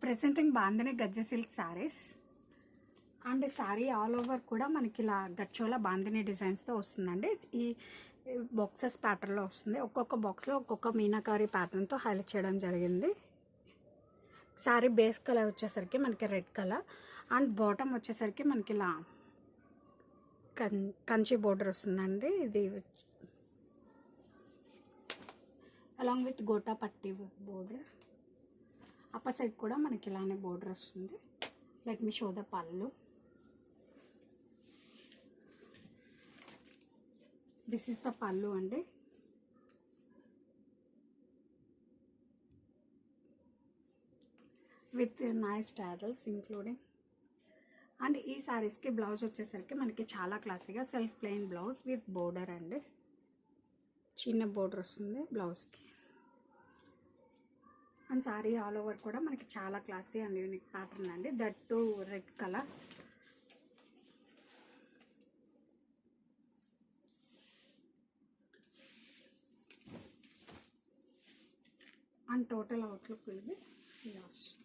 Presenting bandhani gajje silk saris and sari all over కూడా మనకి ఇలా గచ్చోలా బాందిని డిజైన్స్తో వస్తుందండి. ఈ బాక్సెస్ ప్యాటర్న్లో వస్తుంది. ఒక్కొక్క బాక్స్లో ఒక్కొక్క మీనాకారి ప్యాటర్న్తో హైలైట్ చేయడం జరిగింది. శారీ బేస్ కలర్ వచ్చేసరికి మనకి రెడ్ కలర్ అండ్ బాటమ్ వచ్చేసరికి మనకి ఇలా కంచి బోర్డర్ వస్తుందండి. ఇది అలాంగ్ విత్ గోటా పట్టి బోర్డర్. అప్పర్ సైడ్ కూడా మనకి ఇలానే బోర్డర్ వస్తుంది. లెట్ మీ షో ద పళ్ళు. దిస్ ఇస్ ద పళ్ళు అండి. With nice tassels including. And ఈ శారీస్కి బ్లౌజ్ వచ్చేసరికి మనకి చాలా క్లాసీగా self plain blouse with border అండి. చిన్న బోర్డర్ వస్తుంది బ్లౌజ్కి. అండ్ శారీ ఆల్ ఓవర్ కూడా మనకి చాలా క్లాసీ అండ్ యూనిక్ ప్యాటర్న్ అండి. That to red colour. And total outlook will be ఇలా వస్తుంది.